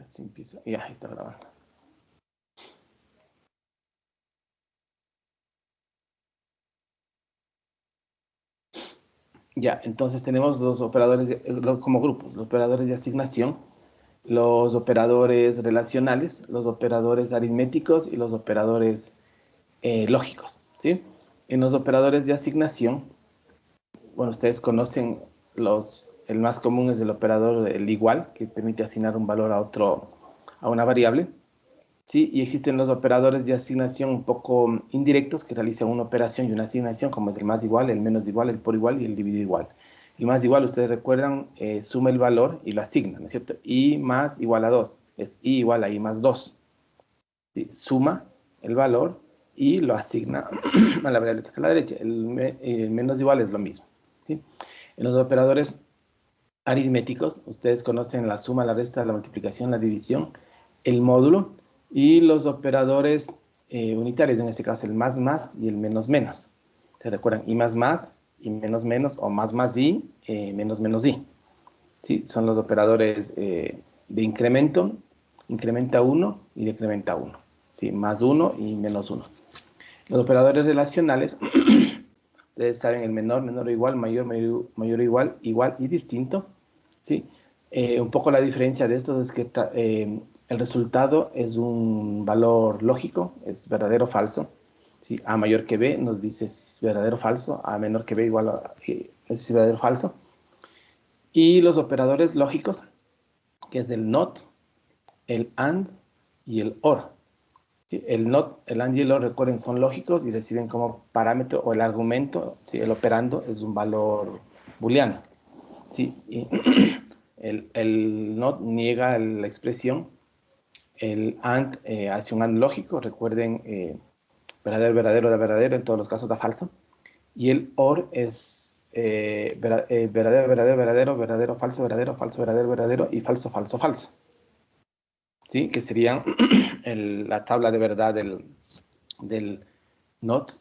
si empieza. Ya, está grabando. Ya, entonces tenemos los operadores como grupos, los operadores de asignación, los operadores relacionales, los operadores aritméticos y los operadores lógicos, ¿sí? En los operadores de asignación, bueno, ustedes conocen el más común es el operador el igual, que permite asignar un valor a una variable, ¿sí? Y existen los operadores de asignación un poco indirectos que realizan una operación y una asignación, como es el más igual, el menos igual, el por igual y el dividido igual. El más igual, ustedes recuerdan, suma el valor y lo asigna, ¿no es cierto? I más igual a 2, es I igual a I más 2. ¿Sí? Suma el valor y lo asigna a la variable que está a la derecha. El menos igual es lo mismo, ¿sí? En los operadores aritméticos, ustedes conocen la suma, la resta, la multiplicación, la división, el módulo y los operadores unitarios, en este caso el más y el menos. ¿Se recuerdan? I más y menos o más y menos i. ¿Sí? Son los operadores de incremento, incrementa 1 y decrementa 1. ¿Sí? Más 1 y menos 1. Los operadores relacionales, ustedes saben el menor o igual, mayor o igual, igual y distinto. ¿Sí? Un poco la diferencia de estos es que el resultado es un valor lógico, es verdadero o falso. ¿Sí? A mayor que B nos dice es verdadero o falso, A menor que B igual a es verdadero o falso. Y los operadores lógicos, que es el NOT, el AND y el OR. ¿Sí? El NOT, el AND y el OR, recuerden, son lógicos y reciben como parámetro o el argumento, ¿sí? El operando es un valor booleano. ¿Sí? Y el NOT niega la expresión, el AND hace un AND lógico, recuerden, verdadero, en todos los casos da falso, y el OR es verdadero, falso, verdadero, y falso, falso, ¿sí? Que serían la tabla de verdad del NOT,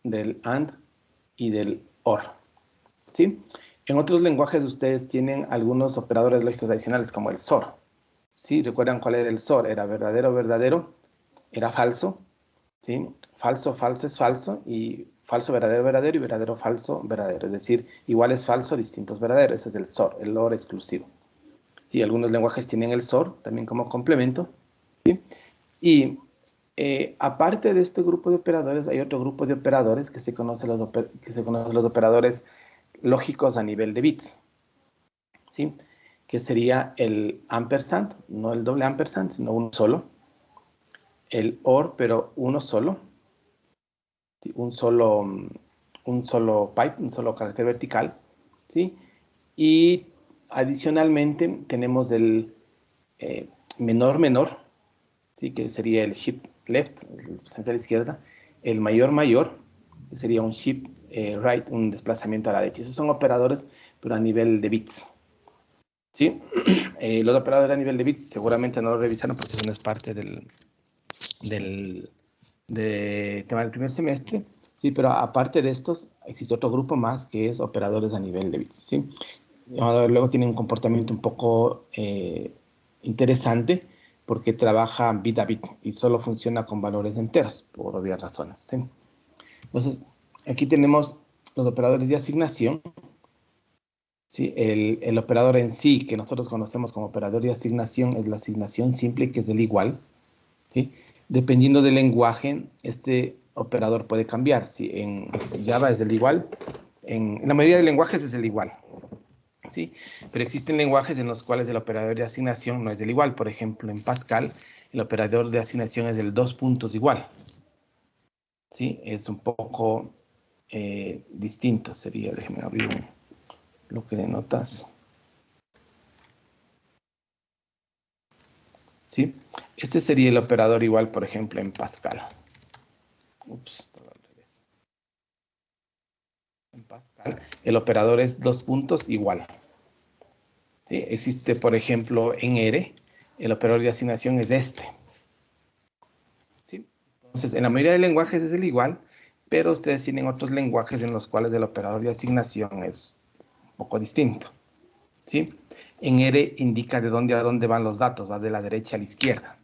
del AND y del OR, ¿sí? En otros lenguajes ustedes tienen algunos operadores lógicos adicionales como el SOR. ¿Sí? ¿Recuerdan cuál era el SOR? Era verdadero, era falso, ¿sí? Falso es falso, y falso, verdadero y verdadero, falso, verdadero. Es decir, igual es falso, distinto es verdadero. Ese es el SOR, el OR exclusivo. ¿Sí? Algunos lenguajes tienen el SOR también como complemento, ¿sí? Y aparte de este grupo de operadores, hay otro grupo de operadores que se conocen los operadores lógicos a nivel de bits, ¿sí? Que sería el ampersand, no el doble ampersand, sino uno solo, el OR, pero uno solo, ¿sí? un solo pipe, un solo carácter vertical, ¿sí? Y adicionalmente tenemos el menor, ¿sí? Que sería el shift left, el desplazamiento a la izquierda, el mayor, que sería un shift right, un desplazamiento a la derecha. Esos son operadores, pero a nivel de bits, ¿sí? Los operadores a nivel de bits seguramente no lo revisaron porque eso no es parte del tema del primer semestre, ¿sí? Pero aparte de estos, existe otro grupo más que es operadores a nivel de bits, ¿sí? Luego tienen un comportamiento un poco interesante porque trabaja bit a bit y solo funciona con valores enteros, por obvias razones, ¿sí? Entonces, aquí tenemos los operadores de asignación, ¿sí? El operador en sí, que nosotros conocemos como operador de asignación, es la asignación simple, que es el igual, ¿sí? Dependiendo del lenguaje, este operador puede cambiar. Si en Java es el igual, en la mayoría de lenguajes es el igual, ¿sí? Pero existen lenguajes en los cuales el operador de asignación no es el igual. Por ejemplo, en Pascal, el operador de asignación es el 2 puntos igual, ¿sí? Es un poco distinto, sería, déjenme abrir un bloque de notas, ¿sí? Este sería el operador igual, por ejemplo, en Pascal. Ups, todo al revés. En Pascal, el operador es 2 puntos igual. ¿Sí? Existe, por ejemplo, en R, el operador de asignación es este. ¿Sí? Entonces, en la mayoría de lenguajes es el igual, pero ustedes tienen otros lenguajes en los cuales el operador de asignación es un poco distinto, ¿sí? En R indica de dónde a dónde van los datos, va de la derecha a la izquierda.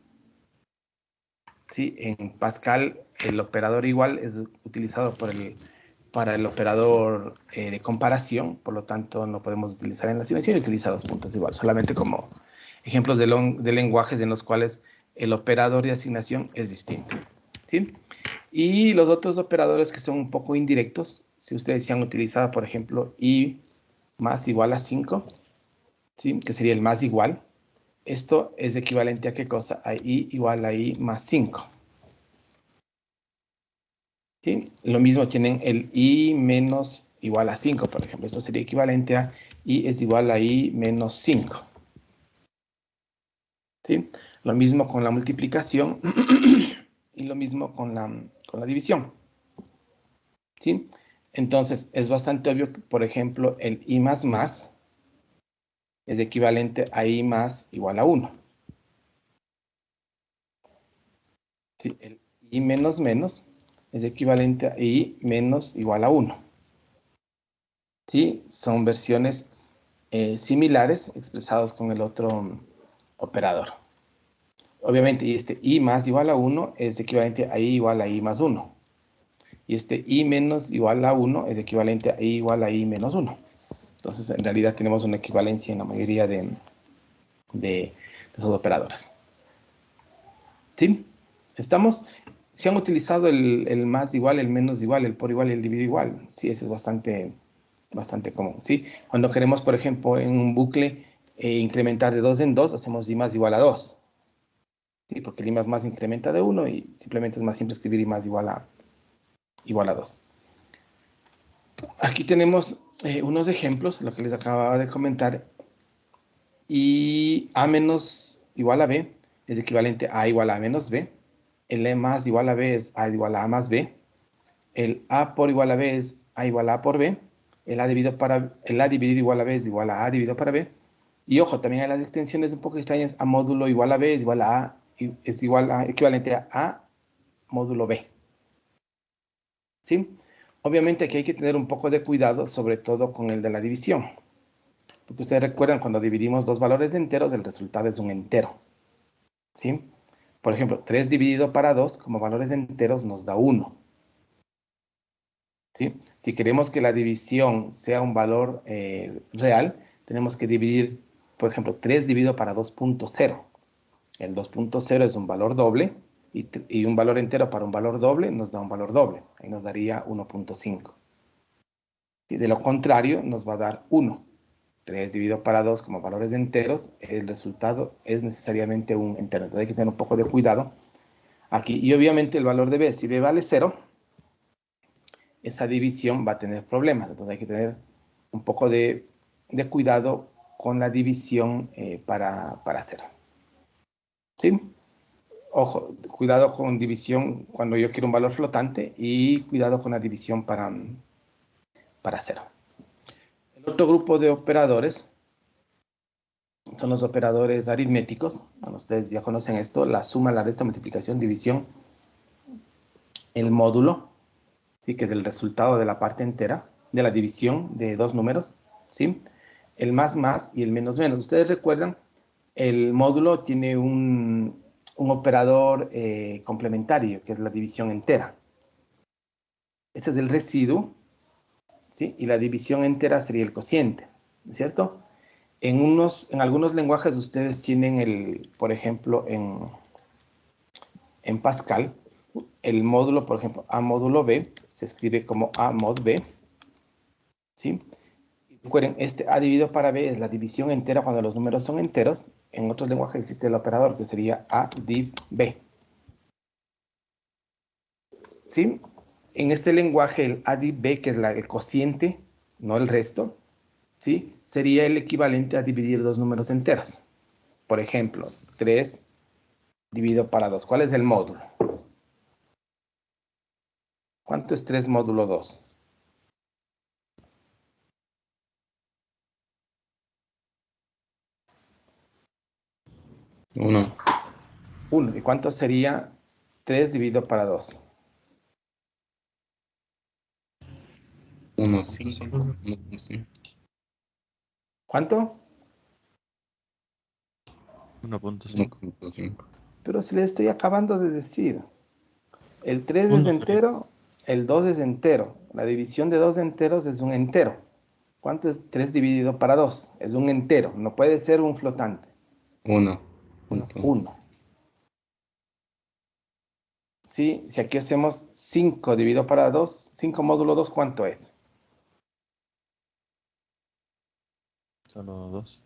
¿Sí? En Pascal, el operador igual es utilizado para el operador de comparación, por lo tanto no podemos utilizar en la asignación y utiliza dos puntos igual, solamente como ejemplos de lenguajes en los cuales el operador de asignación es distinto. ¿Sí? Y los otros operadores que son un poco indirectos, si ustedes se han utilizado, por ejemplo, i más igual a 5, ¿sí? Que sería el más igual. Esto es equivalente a ¿qué cosa? A i igual a i más 5. ¿Sí? Lo mismo tienen el i menos igual a 5, por ejemplo. Esto sería equivalente a i es igual a i menos 5. ¿Sí? Lo mismo con la multiplicación y lo mismo con la división. ¿Sí? Entonces, es bastante obvio que, por ejemplo, el i más más es equivalente a i más igual a 1. ¿Sí? El i menos menos es equivalente a i menos igual a 1. ¿Sí? Son versiones similares expresados con el otro operador. Obviamente, y este i más igual a 1 es equivalente a i igual a i más 1. Y este i menos igual a 1 es equivalente a i igual a i menos 1. Entonces, en realidad tenemos una equivalencia en la mayoría de esos operadores. ¿Sí? ¿Estamos? Si han utilizado el más igual, el menos igual, el por igual y el dividido igual. Sí, eso es bastante común. ¿Sí? Cuando queremos, por ejemplo, en un bucle incrementar de 2 en 2, hacemos i más igual a 2. ¿Sí? Porque el i más incrementa de 1 y simplemente es más simple escribir i más igual a 2. Aquí tenemos unos ejemplos, lo que les acababa de comentar. Y a menos igual a b es equivalente a igual a menos b. El e más igual a b es a igual a más b. El a por igual a b es a igual a por b. El a dividido igual a b es igual a dividido para b. Y ojo, también hay las extensiones un poco extrañas. A módulo igual a b es igual a es igual a equivalente a módulo b. ¿Sí? Obviamente aquí hay que tener un poco de cuidado, sobre todo con el de la división. Porque ustedes recuerdan cuando dividimos dos valores enteros, el resultado es un entero. ¿Sí? Por ejemplo, 3 dividido para 2 como valores enteros nos da 1. ¿Sí? Si queremos que la división sea un valor real, tenemos que dividir, por ejemplo, 3 dividido para 2.0. El 2.0 es un valor doble y un valor entero para un valor doble nos da un valor doble. Ahí nos daría 1.5. Y de lo contrario, nos va a dar 1. 3 dividido para 2 como valores enteros, el resultado es necesariamente un entero. Entonces hay que tener un poco de cuidado aquí. Y obviamente el valor de b, si b vale 0, esa división va a tener problemas. Entonces hay que tener un poco de cuidado con la división para 0. ¿Sí? Ojo, cuidado con división cuando yo quiero un valor flotante y cuidado con la división para 0. El otro grupo de operadores son los operadores aritméticos. Bueno, ustedes ya conocen esto: la suma, la resta, multiplicación, división, el módulo, ¿sí? Que es el resultado de la parte entera, de la división de dos números, ¿sí? El más y el menos menos. Ustedes recuerdan, el módulo tiene un operador complementario, que es la división entera. Ese es el residuo, ¿sí? Y la división entera sería el cociente, ¿no es cierto? En algunos lenguajes ustedes tienen por ejemplo, en Pascal, el módulo, por ejemplo, A módulo B, se escribe como A mod B, ¿sí? Recuerden, este A dividido para B es la división entera cuando los números son enteros. En otros lenguajes existe el operador que sería A div B, ¿sí? En este lenguaje, el A div B, que es el cociente, no el resto, ¿sí? Sería el equivalente a dividir dos números enteros. Por ejemplo, 3 dividido para 2. ¿Cuál es el módulo? ¿Cuánto es 3 módulo 2? 1. 1. ¿Y cuánto sería 3 dividido para 2? 1, 5. 1.5. ¿Cuánto? 1.5. 1.5. Pero si le estoy acabando de decir, el 3 es 1 sería. entero, el 2 es entero. La división de dos enteros es un entero. ¿Cuánto es 3 dividido para 2? Es un entero, no puede ser un flotante. 1. 1. ¿Sí? Si aquí hacemos 5 dividido para 2, 5 módulo 2, ¿cuánto es? Solo 2.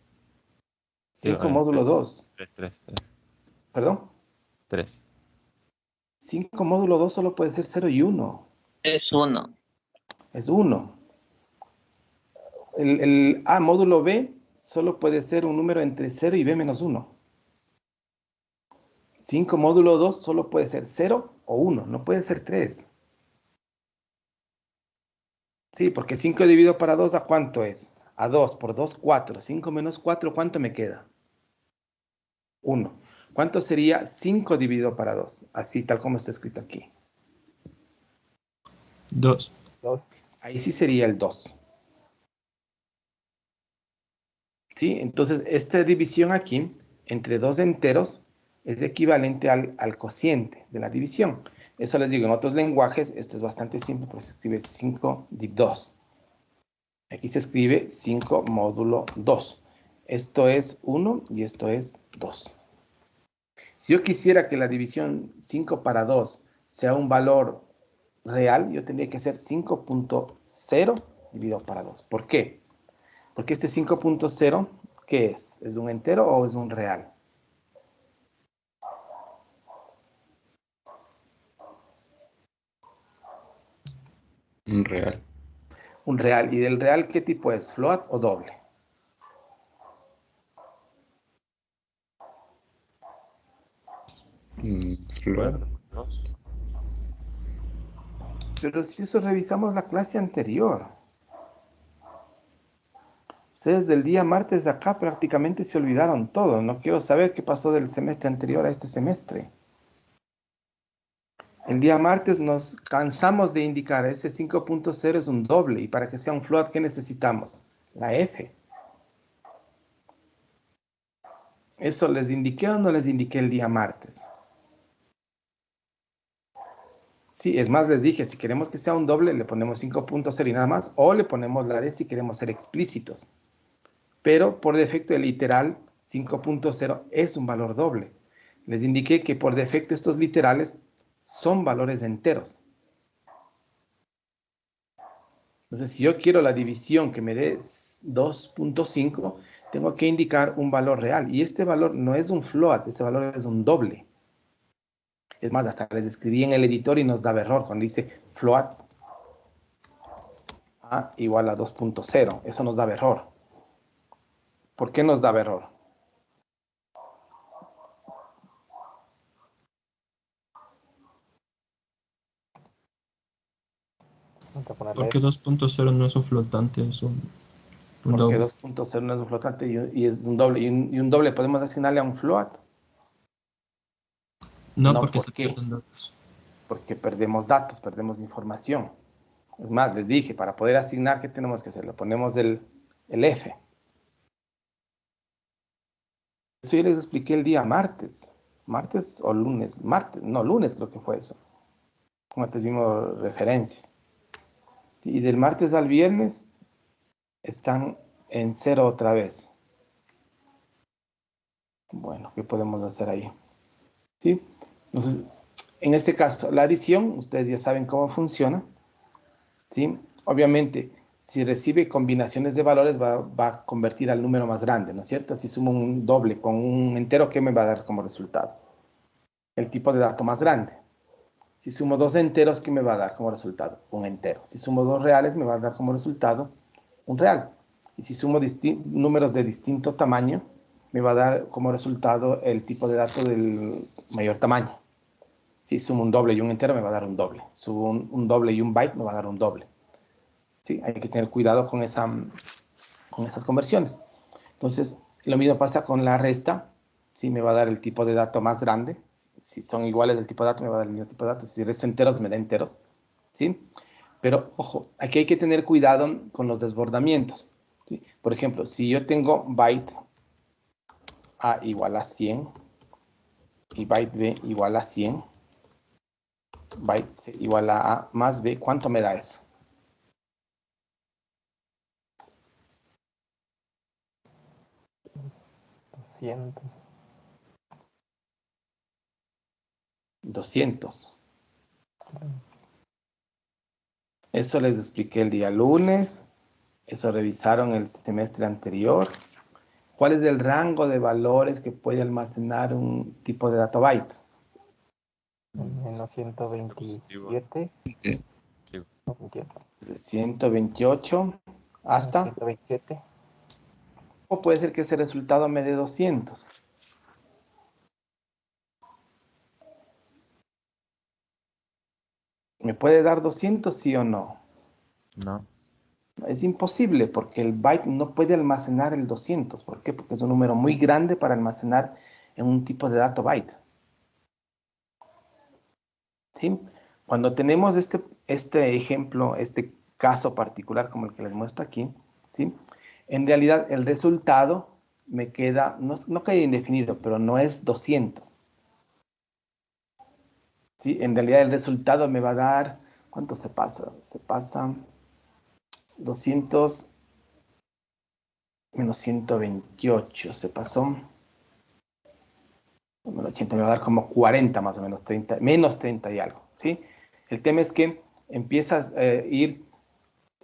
5 módulo 2. 3. ¿Perdón? 3. 5 módulo 2 solo puede ser 0 y 1. Es 1. Es 1. El A módulo B solo puede ser un número entre 0 y B menos 1. 5 módulo 2 solo puede ser 0 o 1, no puede ser 3. Sí, porque 5 dividido para 2, ¿a cuánto es? A 2 por 2, 4. 5 menos 4, ¿cuánto me queda? 1. ¿Cuánto sería 5 dividido para 2? Así, tal como está escrito aquí. 2. Ahí sí sería el 2. ¿Sí? Entonces, esta división aquí, entre dos enteros, es equivalente al cociente de la división. Eso les digo, en otros lenguajes, esto es bastante simple, pues se escribe 5 div 2. Aquí se escribe 5 módulo 2. Esto es 1 y esto es 2. Si yo quisiera que la división 5 para 2 sea un valor real, yo tendría que hacer 5.0 dividido para 2. ¿Por qué? Porque este 5.0, ¿qué es? ¿Es un entero o es un real? Un real. Un real. ¿Y del real qué tipo es? ¿Float o doble? Float. 2. Pero si eso revisamos la clase anterior. Ustedes del día martes de acá prácticamente se olvidaron todo. No quiero saber qué pasó del semestre anterior a este semestre. El día martes nos cansamos de indicar ese 5.0 es un doble y para que sea un float, ¿qué necesitamos? La F. ¿Eso les indiqué o no les indiqué el día martes? Sí, es más, les dije, si queremos que sea un doble, le ponemos 5.0 y nada más, o le ponemos la D si queremos ser explícitos. Pero por defecto el literal 5.0 es un valor doble. Les indiqué que por defecto estos literales son valores enteros. Entonces, si yo quiero la división que me dé 2.5, tengo que indicar un valor real. Y este valor no es un float, este valor es un doble. Es más, hasta les escribí en el editor y nos daba error cuando dice float A igual a 2.0. Eso nos daba error. ¿Por qué nos daba error? Porque 2.0 no es un flotante, es un Porque doble. 2.0 no es un flotante y es un doble. Y un doble podemos asignarle a un float. No, No, porque ¿por se qué? pierden datos. Porque perdemos datos, perdemos información. Es más, les dije, para poder asignar, ¿qué tenemos que hacer? Le ponemos el F. Eso ya les expliqué el día martes. Martes o lunes. Martes, no, lunes creo que fue eso. Como antes vimos referencias. Y del martes al viernes están en cero otra vez. Bueno, ¿qué podemos hacer ahí? ¿Sí? Entonces, en este caso, la adición, ustedes ya saben cómo funciona. ¿Sí? Obviamente, si recibe combinaciones de valores, va a convertir al número más grande, ¿no es cierto? Si sumo un doble con un entero, ¿qué me va a dar como resultado? El tipo de dato más grande. Si sumo dos enteros, ¿qué me va a dar como resultado? Un entero. Si sumo dos reales, me va a dar como resultado un real. Y si sumo números de distinto tamaño, me va a dar como resultado el tipo de dato del mayor tamaño. Si sumo un doble y un entero, me va a dar un doble. Sumo un doble y un byte, me va a dar un doble. Sí, hay que tener cuidado con esas conversiones. Entonces, lo mismo pasa con la resta. Sí, me va a dar el tipo de dato más grande. Si son iguales el tipo de dato, me va a dar el mismo tipo de dato. Si resto enteros, me da enteros. ¿Sí? Pero, ojo, aquí hay que tener cuidado con los desbordamientos. ¿Sí? Por ejemplo, si yo tengo byte A igual a 100 y byte B igual a 100, byte C igual a A más B, ¿cuánto me da eso? 200. Eso les expliqué el día lunes. Eso revisaron el semestre anterior. ¿Cuál es el rango de valores que puede almacenar un tipo de data byte? Menos 127. No entiendo. De 128 hasta. 127. ¿Cómo puede ser que ese resultado me dé 200? ¿Me puede dar 200, sí o no? No. Es imposible porque el byte no puede almacenar el 200. ¿Por qué? Porque es un número muy grande para almacenar en un tipo de dato byte. ¿Sí? Cuando tenemos este ejemplo, este caso particular como el que les muestro aquí, ¿sí? En realidad el resultado me queda, no queda indefinido, pero no es 200. ¿Sí? En realidad el resultado me va a dar, ¿cuánto se pasa? Se pasa 200 menos 128, se pasó. Menos 80 me va a dar como 40 más o menos, 30, menos 30 y algo, ¿sí? El tema es que empiezas a ir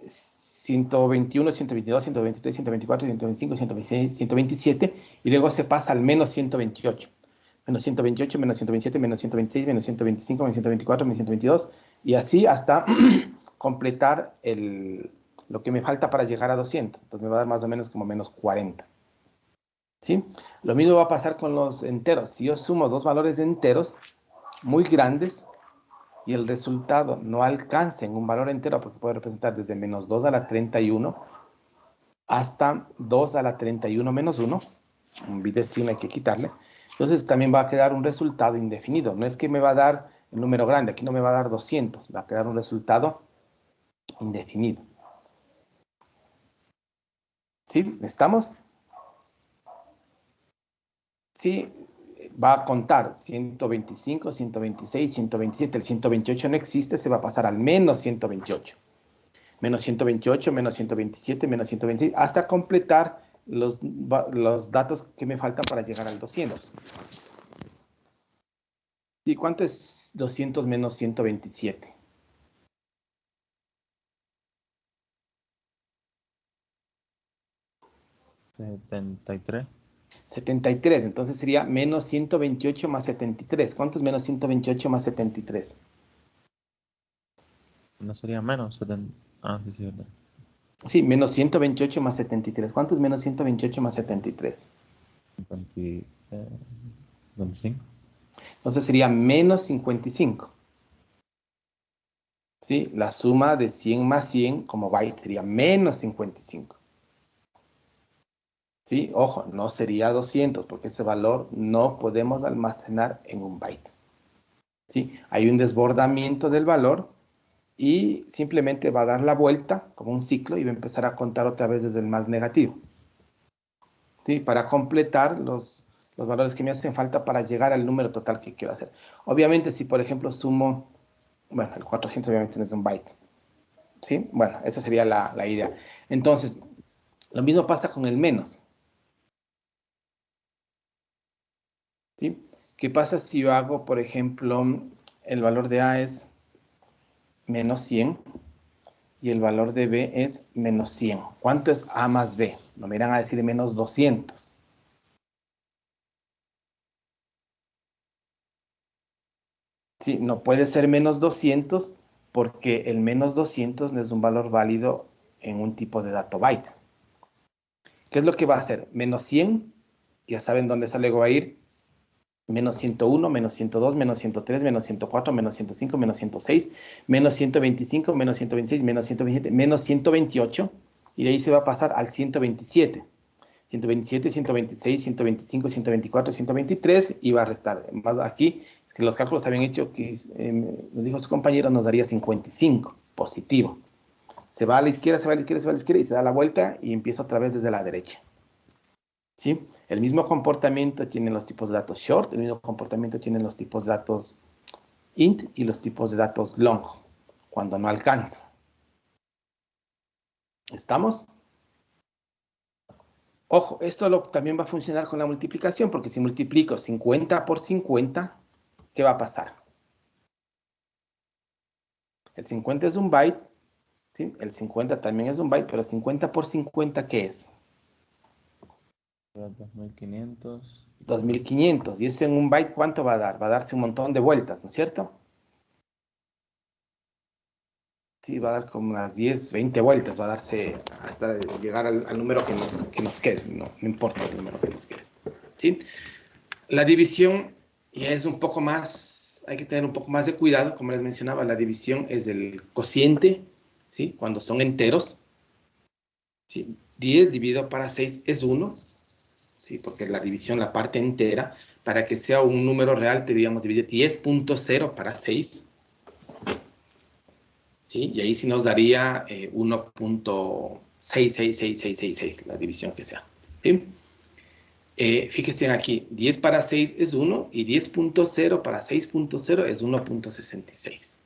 121, 122, 123, 124, 125, 126, 127 y luego se pasa al menos 128. Menos 128, menos 127, menos 126, menos 125, menos 124, menos 122 y así hasta completar lo que me falta para llegar a 200. Entonces me va a dar más o menos como menos 40. ¿Sí? Lo mismo va a pasar con los enteros. Si yo sumo dos valores de enteros muy grandes y el resultado no alcance en un valor entero, porque puede representar desde menos 2 a la 31 hasta 2 a la 31 menos 1, un bit de 100 hay que quitarle, entonces también va a quedar un resultado indefinido. No es que me va a dar el número grande, aquí no me va a dar 200, va a quedar un resultado indefinido. ¿Sí? ¿Estamos? Sí, va a contar 125, 126, 127, el 128 no existe, se va a pasar al menos 128. Menos 128, menos 127, menos 126, hasta completar los datos que me faltan para llegar al 200. ¿Y cuánto es 200 menos 127? 73. 73, entonces sería menos 128 más 73. ¿Cuánto es menos 128 más 73? No sería menos 70. Ah, sí, sí, verdad. Sí, menos 128 más 73. ¿Cuánto es menos 128 más 73? 25. Entonces sería menos 55. ¿Sí? La suma de 100 más 100 como byte sería menos 55. ¿Sí? Ojo, no sería 200 porque ese valor no podemos almacenar en un byte. ¿Sí? Hay un desbordamiento del valor y simplemente va a dar la vuelta como un ciclo y va a empezar a contar otra vez desde el más negativo. ¿Sí? Para completar los valores que me hacen falta para llegar al número total que quiero hacer. Obviamente, si por ejemplo sumo, bueno, el 400 obviamente no es un byte. ¿Sí? Bueno, esa sería la idea. Entonces, lo mismo pasa con el menos. ¿Sí? ¿Qué pasa si yo hago, por ejemplo, el valor de A es menos 100 y el valor de B es menos 100? ¿Cuánto es A más B? No me irán a decir menos 200. ¿Sí? No puede ser menos 200 porque el menos 200 no es un valor válido en un tipo de dato byte. ¿Qué es lo que va a hacer? Menos 100, ya saben dónde esa luego va a ir. Menos 101, menos 102, menos 103, menos 104, menos 105, menos 106, menos 125, menos 126, menos 127, menos 128. Y de ahí se va a pasar al 127. 127, 126, 125, 124, 123 y va a restar. Más aquí, es que los cálculos habían hecho que, nos dijo su compañero, nos daría 55, positivo. Se va a la izquierda, se va a la izquierda, se va a la izquierda y se da la vuelta y empieza otra vez desde la derecha. ¿Sí? El mismo comportamiento tienen los tipos de datos short, el mismo comportamiento tienen los tipos de datos int y los tipos de datos long, cuando no alcanza. ¿Estamos? Ojo, esto también va a funcionar con la multiplicación, porque si multiplico 50 por 50, ¿qué va a pasar? El 50 es un byte, ¿sí? El 50 también es un byte, pero 50 por 50, ¿qué es? 2500. 2500. Y eso en un byte, ¿cuánto va a dar? Va a darse un montón de vueltas, ¿no es cierto? Sí, va a dar como unas 10, 20 vueltas, va a darse hasta llegar al número que nos quede, no importa el número que nos quede. ¿Sí? La división ya es un poco más, hay que tener un poco más de cuidado, como les mencionaba, la división es el cociente, ¿sí? Cuando son enteros, ¿sí? 10 dividido para 6 es 1, ¿sí? Porque la división, la parte entera, para que sea un número real, deberíamos dividir 10.0 para 6, ¿sí? Y ahí sí nos daría 1.666666, la división que sea, ¿sí? Fíjense aquí, 10 para 6 es 1 y 10.0 para 6.0 es 1.66.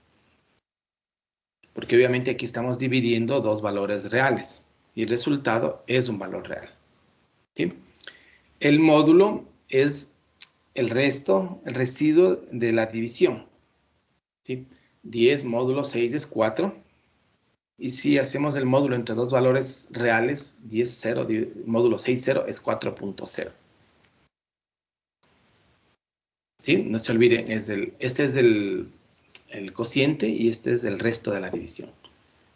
Porque obviamente aquí estamos dividiendo dos valores reales y el resultado es un valor real, ¿sí? El módulo es el resto, el residuo de la división, ¿sí? 10 módulo 6 es 4. Y si hacemos el módulo entre dos valores reales, 10, 0, módulo 6, 0 es 4.0. ¿Sí? No se olviden, este es el cociente y este es el resto de la división.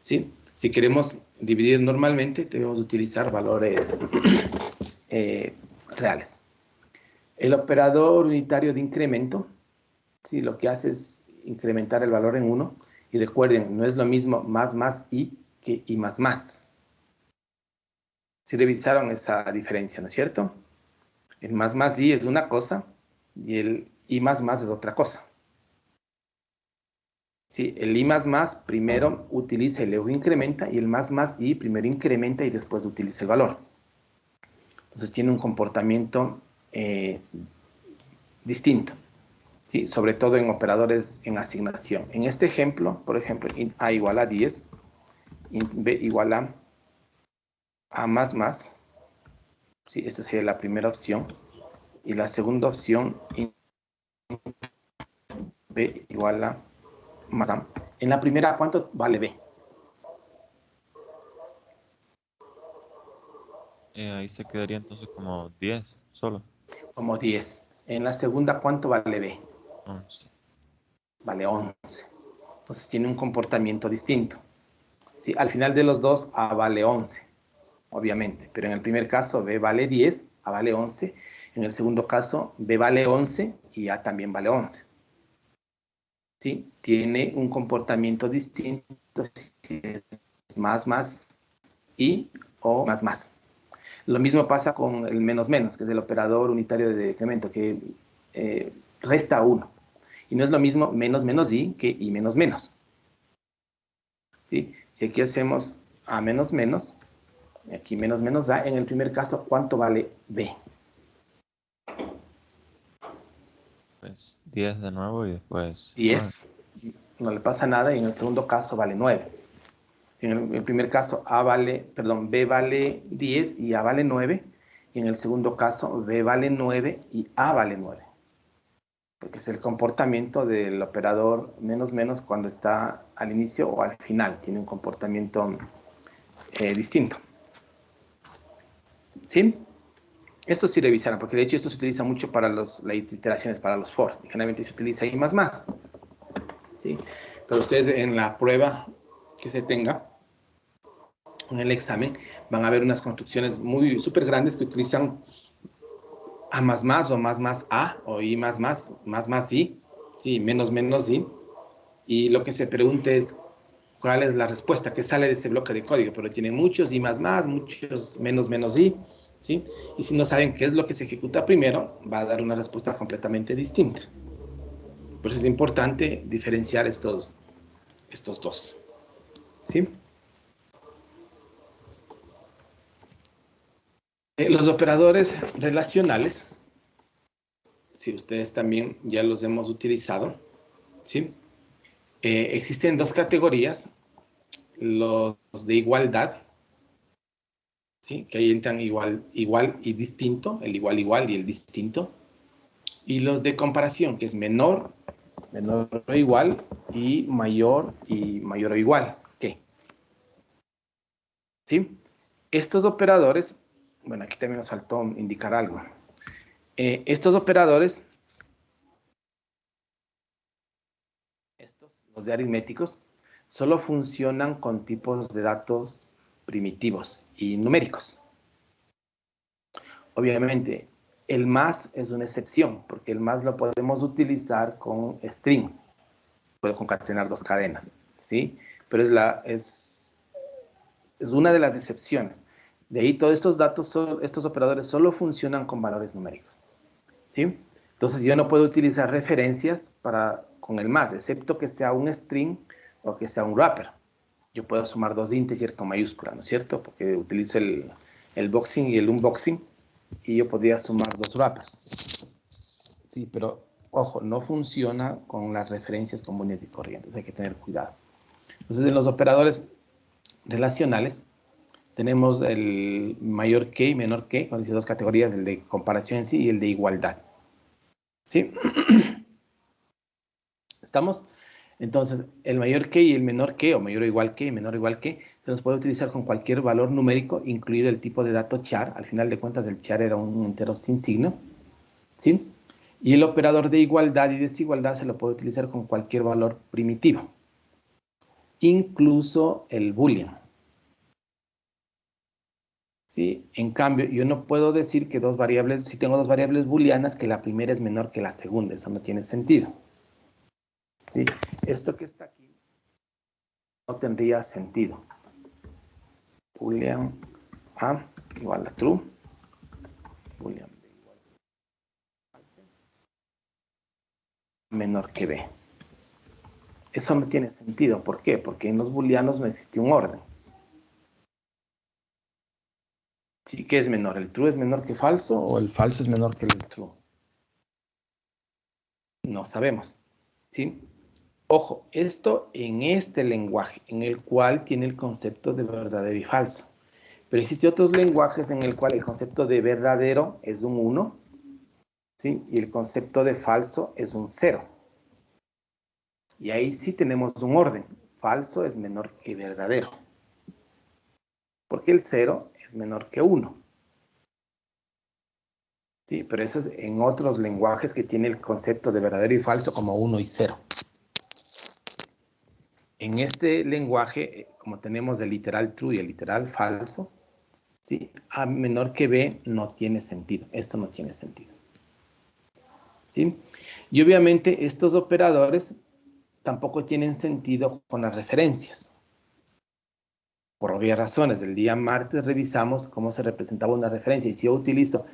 ¿Sí? Si queremos dividir normalmente, debemos utilizar valores reales. El operador unitario de incremento, ¿sí? Lo que hace es incrementar el valor en 1. Y recuerden, no es lo mismo más i que i más más. Si revisaron esa diferencia, ¿no es cierto? El más i es una cosa y el i más es otra cosa. Sí, el i más primero utiliza y luego incrementa y el más i primero incrementa y después utiliza el valor. Entonces tiene un comportamiento distinto, ¿sí? Sobre todo en operadores en asignación. En este ejemplo, por ejemplo, int a igual a 10, int b igual a más, ¿sí? Esta sería la primera opción. Y la segunda opción, int b igual a más a. En la primera, ¿cuánto vale b? Ahí se quedaría entonces como 10 solo. Como 10. En la segunda, ¿cuánto vale b? 11. Vale 11. Entonces tiene un comportamiento distinto. ¿Sí? Al final de los dos, A vale 11, obviamente. Pero en el primer caso, B vale 10, A vale 11. En el segundo caso, B vale 11 y A también vale 11. ¿Sí? Tiene un comportamiento distinto si es más y o más. Lo mismo pasa con el menos, que es el operador unitario de decremento, que resta 1. Y no es lo mismo menos i que i menos. ¿Sí? Si aquí hacemos a menos, aquí menos da, en el primer caso, ¿cuánto vale b? Pues 10 de nuevo y después 10. No le pasa nada y en el segundo caso vale 9. En el primer caso b vale 10 y a vale 9. Y en el segundo caso b vale 9 y a vale 9. Porque es el comportamiento del operador menos cuando está al inicio o al final. Tiene un comportamiento distinto. ¿Sí? Esto sí revisaron, porque de hecho esto se utiliza mucho para las iteraciones, para los for. Generalmente se utiliza I más. ¿Sí? Pero ustedes en la prueba que se tenga, en el examen, van a ver unas construcciones muy súper grandes que utilizan A más o más A, o I más I, sí, menos I. Y lo que se pregunta es, ¿cuál es la respuesta que sale de ese bloque de código? Pero tiene muchos I más, muchos menos I, ¿sí? Y si no saben qué es lo que se ejecuta primero, va a dar una respuesta completamente distinta. Por eso es importante diferenciar estos dos, ¿sí? Los operadores relacionales, si ustedes también ya los hemos utilizado, ¿sí? Existen dos categorías, los de igualdad, ¿sí? Que ahí entran igual y distinto, el igual y el distinto, y los de comparación, que es menor o igual, y mayor o igual que, ¿sí? Estos operadores, bueno, aquí también nos faltó indicar algo. Estos operadores, los de aritméticos, solo funcionan con tipos de datos primitivos y numéricos. Obviamente, el más es una excepción, porque el más lo podemos utilizar con strings. Puedo concatenar dos cadenas, ¿sí? Pero es una de las excepciones. De ahí todos estos datos, estos operadores solo funcionan con valores numéricos, ¿sí? Entonces yo no puedo utilizar referencias con el más, excepto que sea un string o que sea un wrapper. Yo puedo sumar dos integers con mayúscula, ¿no es cierto? Porque utilizo el boxing y el unboxing y yo podría sumar dos wrappers. Sí, pero ojo, no funciona con las referencias comunes y corrientes, hay que tener cuidado. Entonces, en los operadores relacionales tenemos el mayor que y menor que, con esas dos categorías, el de comparación en sí y el de igualdad. ¿Sí? ¿Estamos? Entonces, el mayor que y el menor que, o mayor o igual que y menor o igual que, se los puede utilizar con cualquier valor numérico, incluido el tipo de dato char. Al final de cuentas, el char era un entero sin signo. ¿Sí? Y el operador de igualdad y desigualdad se lo puede utilizar con cualquier valor primitivo, incluso el boolean. ¿Sí? En cambio, yo no puedo decir que si tengo dos variables booleanas, que la primera es menor que la segunda. Eso no tiene sentido. ¿Sí? Esto que está aquí no tendría sentido. Boolean A igual a true. Boolean B igual a menor que B. Eso no tiene sentido. ¿Por qué? Porque en los booleanos no existe un orden. ¿Sí? ¿Qué es menor? ¿El true es menor que falso o el falso es menor que el true? No sabemos. ¿Sí? Ojo, esto en este lenguaje, en el cual tiene el concepto de verdadero y falso. Pero existen otros lenguajes en el cual el concepto de verdadero es un 1, ¿sí? Y el concepto de falso es un 0. Y ahí sí tenemos un orden. Falso es menor que verdadero. Porque el 0 es menor que 1. Sí, pero eso es en otros lenguajes que tiene el concepto de verdadero y falso como 1 y 0. En este lenguaje, como tenemos el literal true y el literal falso, ¿sí? A menor que B no tiene sentido. Esto no tiene sentido. ¿Sí? Y obviamente estos operadores tampoco tienen sentido con las referencias. Por obvias razones. El día martes revisamos cómo se representaba una referencia. Y si yo utilizo,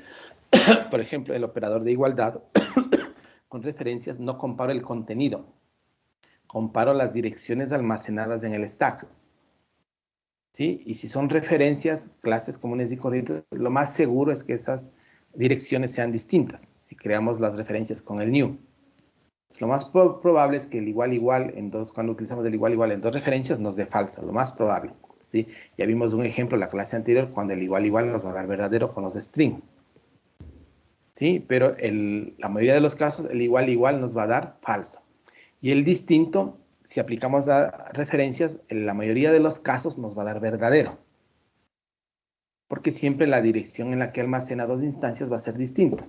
por ejemplo, el operador de igualdad con referencias, no comparo el contenido. Comparo las direcciones almacenadas en el stack. ¿Sí? Y si son referencias, clases comunes y corrientes, lo más seguro es que esas direcciones sean distintas, si creamos las referencias con el new. Pues lo más probable es que el igual cuando utilizamos el igual en dos referencias, nos dé falso, lo más probable. ¿Sí? Ya vimos un ejemplo en la clase anterior, cuando el igual nos va a dar verdadero con los strings. ¿Sí? Pero la mayoría de los casos, el igual nos va a dar falso. Y el distinto, si aplicamos a referencias, en la mayoría de los casos nos va a dar verdadero. Porque siempre la dirección en la que almacena dos instancias va a ser distinta.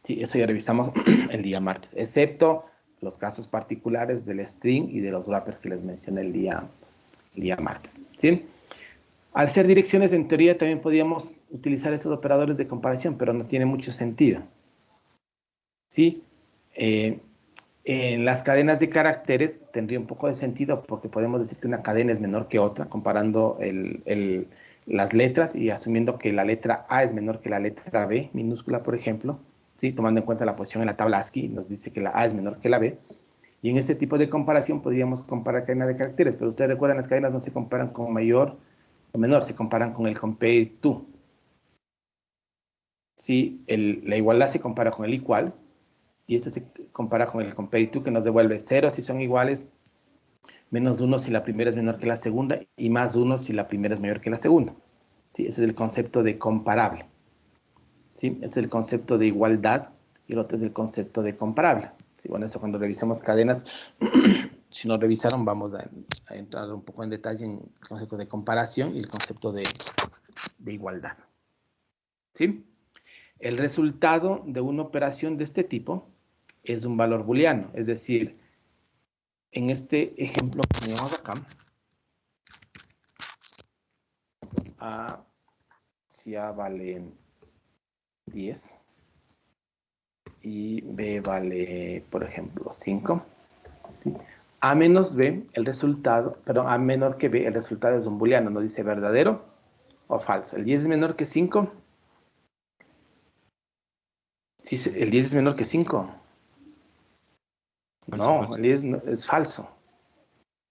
Sí, eso ya revisamos el día martes, excepto los casos particulares del string y de los wrappers que les mencioné el día martes. ¿Sí? Al ser direcciones, en teoría también podríamos utilizar estos operadores de comparación, pero no tiene mucho sentido. ¿Sí? En las cadenas de caracteres tendría un poco de sentido porque podemos decir que una cadena es menor que otra, comparando las letras y asumiendo que la letra A es menor que la letra B, minúscula, por ejemplo, ¿sí? Tomando en cuenta la posición en la tabla ASCII, nos dice que la A es menor que la B. Y en ese tipo de comparación podríamos comparar cadenas de caracteres, pero ustedes recuerdan, las cadenas no se comparan con mayor o menor, se comparan con el compare to. ¿sí? La igualdad se compara con el equals, y esto se compara con el compare to, que nos devuelve 0 si son iguales, menos 1 si la primera es menor que la segunda, y más 1 si la primera es mayor que la segunda. ¿Sí? Ese es el concepto de comparable. ¿Sí? Este es el concepto de igualdad, y el otro es el concepto de comparable. ¿Sí? Bueno, eso cuando revisemos cadenas, si no revisaron, vamos a entrar un poco en detalle en el concepto de comparación y el concepto de igualdad. ¿Sí? El resultado de una operación de este tipo es un valor booleano, es decir, en este ejemplo que tenemos acá, si A vale 10 y B vale, por ejemplo, 5, ¿sí? A menos B, el resultado, perdón, A menor que B, el resultado es un booleano, nos dice verdadero o falso. ¿El 10 es menor que 5? Sí, el 10 es menor que 5. No, el 10 es falso.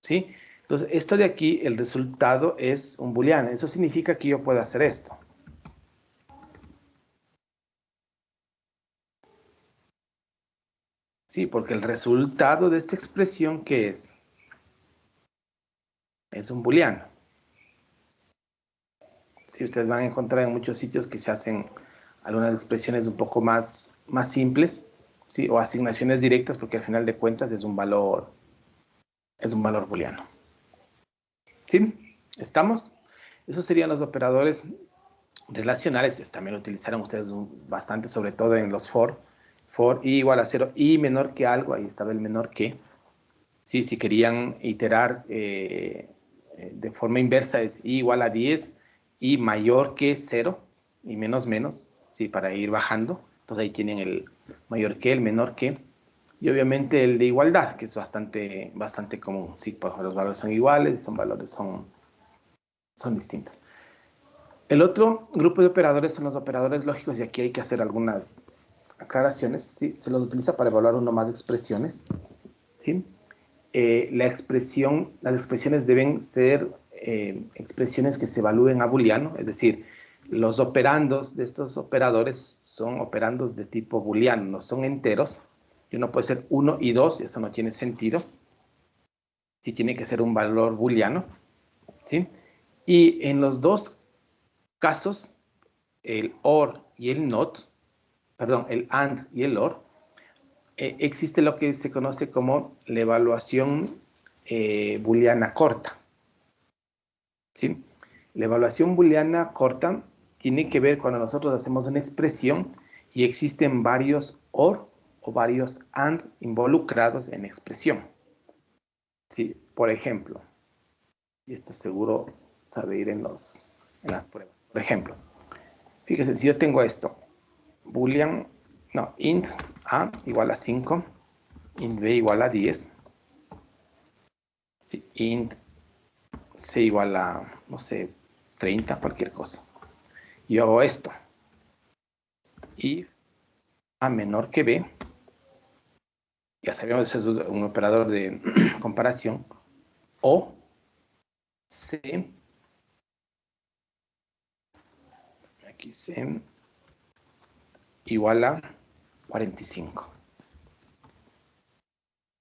¿Sí? Entonces, esto de aquí, el resultado es un booleano. Eso significa que yo puedo hacer esto. Sí, porque el resultado de esta expresión, ¿qué es? Es un booleano. Sí, ustedes van a encontrar en muchos sitios que se hacen algunas expresiones un poco más simples, ¿sí? O asignaciones directas, porque al final de cuentas es un valor booleano. ¿Sí? ¿Estamos? Esos serían los operadores relacionales. También lo utilizaron ustedes bastante, sobre todo en los for i igual a 0 y menor que algo, ahí estaba el menor que. Sí, si querían iterar de forma inversa es i igual a 10 y mayor que 0 y menos, sí, para ir bajando. Entonces ahí tienen el mayor que, el menor que, y obviamente el de igualdad, que es bastante común. Sí, pues los valores son iguales, son distintos. El otro grupo de operadores son los operadores lógicos, y aquí hay que hacer algunas aclaraciones. ¿Sí? Se los utiliza para evaluar uno más expresiones. ¿Sí? Las expresiones deben ser expresiones que se evalúen a booleano, es decir, los operandos de estos operadores son operandos de tipo booleano, no son enteros, y uno puede ser 1 y 2, y eso no tiene sentido. Sí, tiene que ser un valor booleano. ¿Sí? Y en los dos casos, el OR y el NOT, perdón, el AND y el OR, existe lo que se conoce como la evaluación booleana corta. ¿Sí? La evaluación booleana corta tiene que ver cuando nosotros hacemos una expresión y existen varios OR o varios AND involucrados en la expresión. ¿Sí? Por ejemplo, y esto seguro sabe ir en las pruebas. Por ejemplo, fíjese, si yo tengo esto, boolean, no, int a igual a 5, int b igual a 10, ¿sí? Int c igual a, no sé, 30, cualquier cosa. Yo hago esto. Y a menor que b, ya sabemos que es un operador de comparación, o c, aquí c, igual a 45.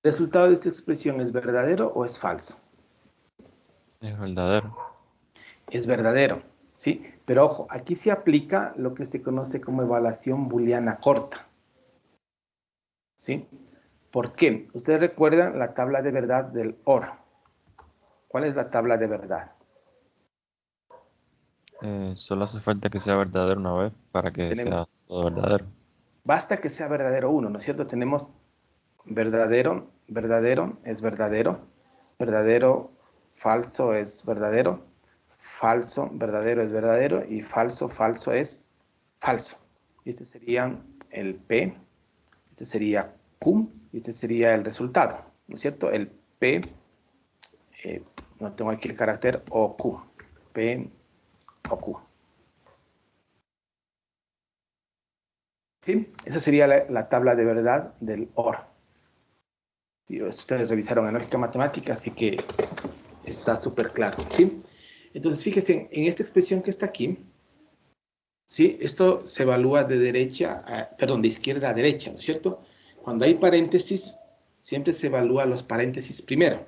¿El resultado de esta expresión es verdadero o es falso? Es verdadero. Es verdadero, ¿sí? Pero ojo, aquí se aplica lo que se conoce como evaluación booleana corta, ¿sí? ¿Por qué? Ustedes recuerdan la tabla de verdad del OR. ¿Cuál es la tabla de verdad? Solo hace falta que sea verdadero una vez para que sea todo verdadero. Basta que sea verdadero uno, ¿no es cierto? Tenemos verdadero, verdadero es verdadero, verdadero, falso es verdadero, falso, verdadero es verdadero, y falso, falso es falso. Este sería el P, este sería Q, y este sería el resultado, ¿no es cierto? El P, no tengo aquí el carácter OQ, P o Q. ¿Sí? Esa sería la tabla de verdad del OR. Sí, ustedes revisaron en lógica matemática, así que está súper claro. ¿Sí? Entonces, fíjense, en esta expresión que está aquí, ¿Sí? Esto se evalúa de de izquierda a derecha, ¿no es cierto? Cuando hay paréntesis, siempre se evalúa los paréntesis primero.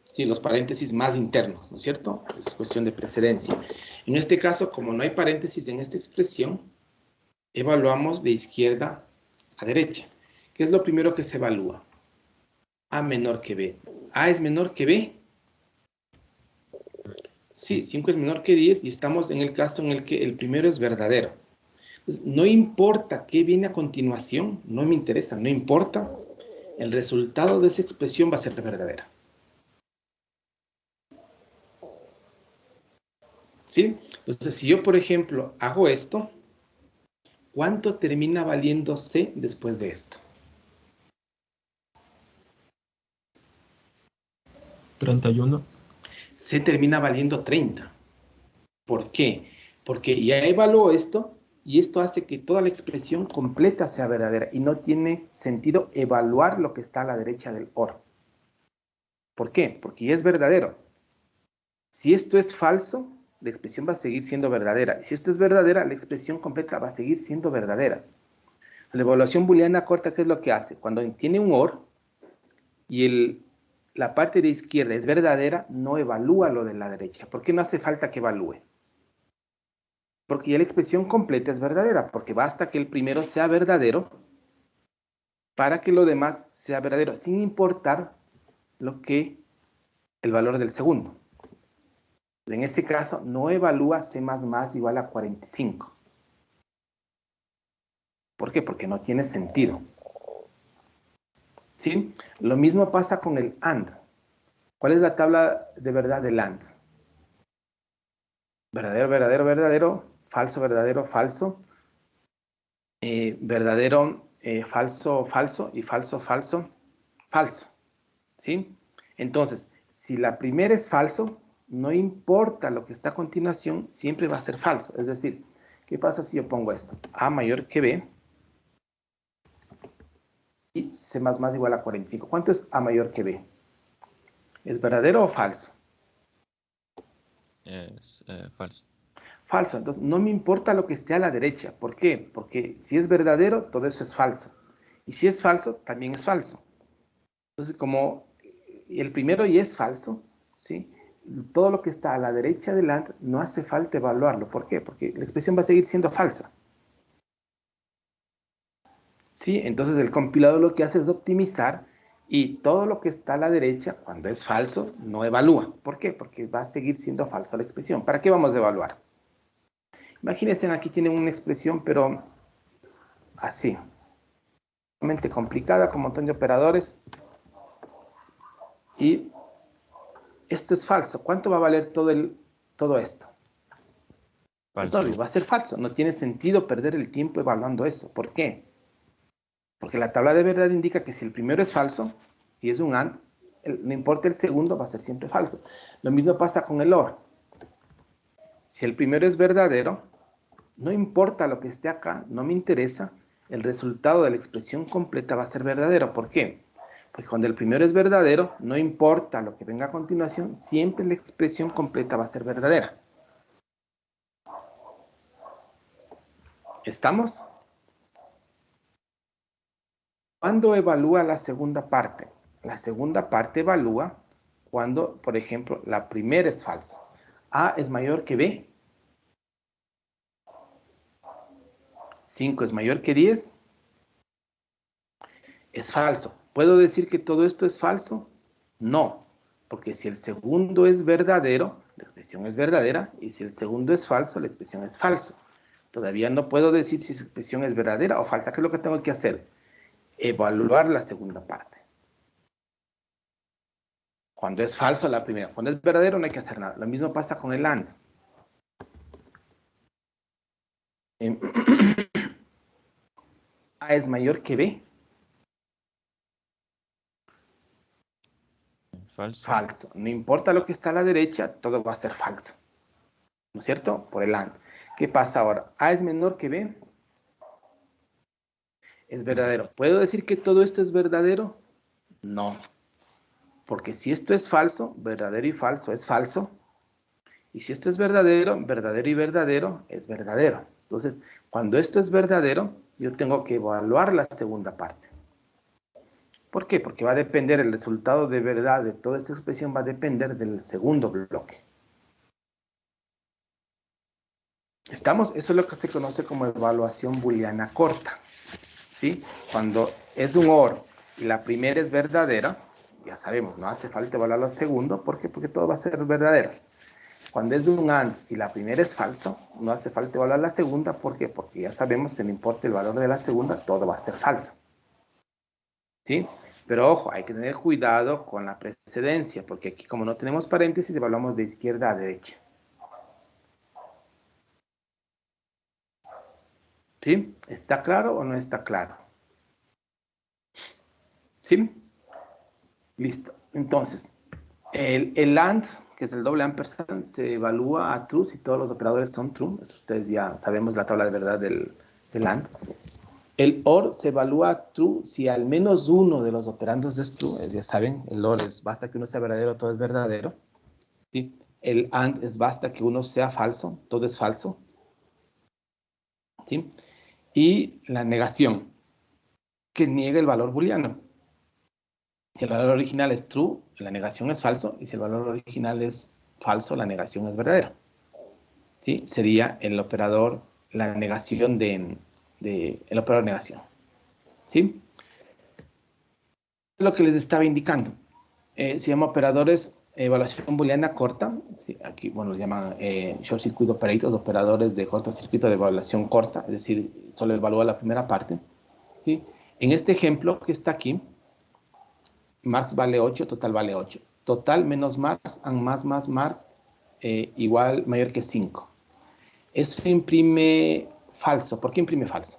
Sí, los paréntesis más internos, ¿no es cierto? Es cuestión de precedencia. En este caso, como no hay paréntesis en esta expresión, evaluamos de izquierda a derecha. ¿Qué es lo primero que se evalúa? A menor que B. A es menor que B. Sí, 5 es menor que 10 y estamos en el caso en el que el primero es verdadero. Entonces, no importa qué viene a continuación, no me interesa, no importa, el resultado de esa expresión va a ser verdadera. ¿Sí? Entonces, si yo, por ejemplo, hago esto, ¿cuánto termina valiendo C después de esto? 31. C termina valiendo 30. ¿Por qué? Porque ya evaluó esto y esto hace que toda la expresión completa sea verdadera y no tiene sentido evaluar lo que está a la derecha del OR. ¿Por qué? Porque ya es verdadero. Si esto es falso, la expresión va a seguir siendo verdadera. Y si esto es verdadera, la expresión completa va a seguir siendo verdadera. La evaluación booleana corta, ¿qué es lo que hace? Cuando tiene un OR y la parte de izquierda es verdadera, no evalúa lo de la derecha. ¿Por qué no hace falta que evalúe? Porque ya la expresión completa es verdadera, porque basta que el primero sea verdadero para que lo demás sea verdadero, sin importar el valor del segundo. En este caso, no evalúa C++ igual a 45. ¿Por qué? Porque no tiene sentido. ¿Sí? Lo mismo pasa con el AND. ¿Cuál es la tabla de verdad del AND? Verdadero, verdadero, verdadero, falso, verdadero, falso, verdadero, falso, falso y falso, falso, falso. ¿Sí? Entonces, si la primera es falso, no importa lo que está a continuación, siempre va a ser falso. Es decir, ¿qué pasa si yo pongo esto? A mayor que B y C++ igual a 45. ¿Cuánto es A mayor que B? ¿Es verdadero o falso? Es falso. Falso. Entonces, no me importa lo que esté a la derecha. ¿Por qué? Porque si es verdadero, todo eso es falso. Y si es falso, también es falso. Entonces, como el primero ya es falso, ¿sí? Todo lo que está a la derecha del AND no hace falta evaluarlo. ¿Por qué? Porque la expresión va a seguir siendo falsa. ¿Sí? Entonces, el compilador lo que hace es optimizar y todo lo que está a la derecha, cuando es falso, no evalúa. ¿Por qué? Porque va a seguir siendo falsa la expresión. ¿Para qué vamos a evaluar? Imagínense, aquí tienen una expresión, pero así. Realmente complicada, con un montón de operadores. Y esto es falso. ¿Cuánto va a valer todo esto? Falso. Entonces, va a ser falso. No tiene sentido perder el tiempo evaluando eso. ¿Por qué? Porque la tabla de verdad indica que si el primero es falso y es un AND, no importa el segundo, va a ser siempre falso. Lo mismo pasa con el OR. Si el primero es verdadero, no importa lo que esté acá, no me interesa, el resultado de la expresión completa va a ser verdadero. ¿Por qué? Porque cuando el primero es verdadero, no importa lo que venga a continuación, siempre la expresión completa va a ser verdadera. ¿Estamos? ¿Cuándo evalúa la segunda parte? La segunda parte evalúa cuando, por ejemplo, la primera es falsa. A es mayor que B. 5 es mayor que 10. Es falso. ¿Puedo decir que todo esto es falso? No, porque si el segundo es verdadero, la expresión es verdadera, y si el segundo es falso, la expresión es falso. Todavía no puedo decir si su expresión es verdadera o falsa. ¿Qué es lo que tengo que hacer? Evaluar la segunda parte. Cuando es falso, la primera. Cuando es verdadero, no hay que hacer nada. Lo mismo pasa con el AND. A es mayor que B. Falso. Falso. No importa lo que está a la derecha, todo va a ser falso. ¿No es cierto? Por el AND. ¿Qué pasa ahora? A es menor que B. Es verdadero. ¿Puedo decir que todo esto es verdadero? No. Porque si esto es falso, verdadero y falso es falso. Y si esto es verdadero, verdadero y verdadero es verdadero. Entonces, cuando esto es verdadero, yo tengo que evaluar la segunda parte. ¿Por qué? Porque va a depender el resultado de verdad de toda esta expresión, va a depender del segundo bloque. ¿Estamos? Eso es lo que se conoce como evaluación booleana corta. ¿Sí? Cuando es un OR y la primera es verdadera, ya sabemos, no hace falta evaluar la segunda. ¿Por qué? Porque todo va a ser verdadero. Cuando es un AND y la primera es falso, no hace falta evaluar la segunda. ¿Por qué? Porque ya sabemos que no importa el valor de la segunda, todo va a ser falso. ¿Sí? Pero ojo, hay que tener cuidado con la precedencia, porque aquí como no tenemos paréntesis, evaluamos de izquierda a derecha. ¿Sí? ¿Está claro o no está claro? ¿Sí? Listo. Entonces, el AND, que es el doble ampersand, se evalúa a true si todos los operadores son true. Eso ustedes ya sabemos la tabla de verdad del AND. El OR se evalúa a true si al menos uno de los operandos es true. Ya saben, el OR es basta que uno sea verdadero, todo es verdadero. ¿Sí? El AND es basta que uno sea falso, todo es falso. ¿Sí? Y la negación, que niega el valor booleano. Si el valor original es true, la negación es falso. Y si el valor original es falso, la negación es verdadera. ¿Sí? Sería el operador, la negación el operador negación. ¿Sí? Lo que les estaba indicando. Se llama operadores evaluación booleana corta. Sí, aquí, bueno, lo llaman short circuit operators, operadores de cortocircuito de evaluación corta, es decir, solo evalúa la primera parte. ¿Sí? En este ejemplo que está aquí, marks vale 8, total vale 8. Total menos marks and más marks igual mayor que 5. Eso imprime falso. ¿Por qué imprime falso?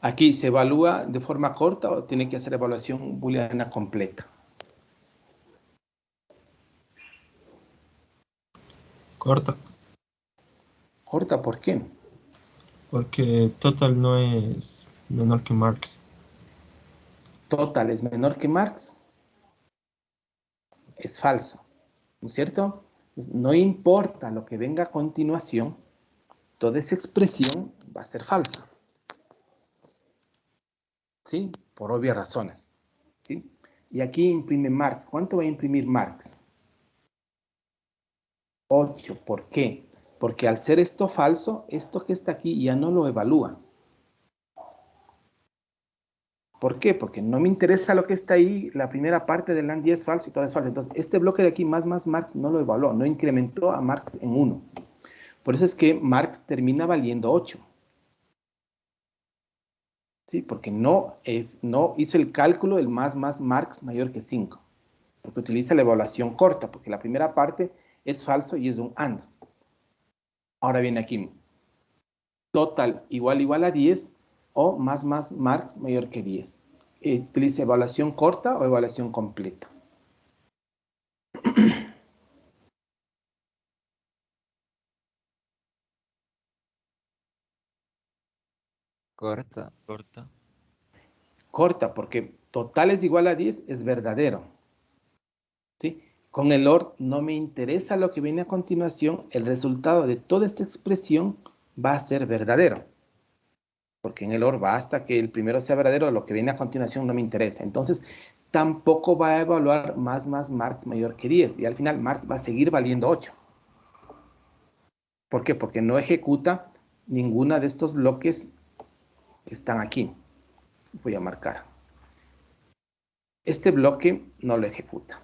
Aquí se evalúa de forma corta o tiene que hacer evaluación booleana completa. Corta. Corta, ¿por qué? Porque total no es menor que marks. Total es menor que marks. Es falso, ¿no es cierto? No importa lo que venga a continuación, toda esa expresión va a ser falsa. ¿Sí? Por obvias razones. ¿Sí? Y aquí imprime marks. ¿Cuánto va a imprimir marks? 8. ¿Por qué? Porque al ser esto falso, esto que está aquí ya no lo evalúa. ¿Por qué? Porque no me interesa lo que está ahí, la primera parte del AND es falso y todo es falso. Entonces, este bloque de aquí, más marks, no lo evaluó, no incrementó a marks en 1. Por eso es que marks termina valiendo 8. ¿Sí? Porque no hizo el cálculo el más marks mayor que 5. Porque utiliza la evaluación corta, porque la primera parte es falso y es un AND. Ahora viene aquí. Total igual a 10 o más marks mayor que 10. Utiliza evaluación corta o evaluación completa. Corta. Corta. Corta, porque total es igual a 10 es verdadero. ¿Sí? Con el OR no me interesa lo que viene a continuación, el resultado de toda esta expresión va a ser verdadero. Porque en el OR basta que el primero sea verdadero, lo que viene a continuación no me interesa. Entonces, tampoco va a evaluar más marks mayor que 10. Y al final, marks va a seguir valiendo 8. ¿Por qué? Porque no ejecuta ninguna de estos bloques que están aquí. Voy a marcar. Este bloque no lo ejecuta.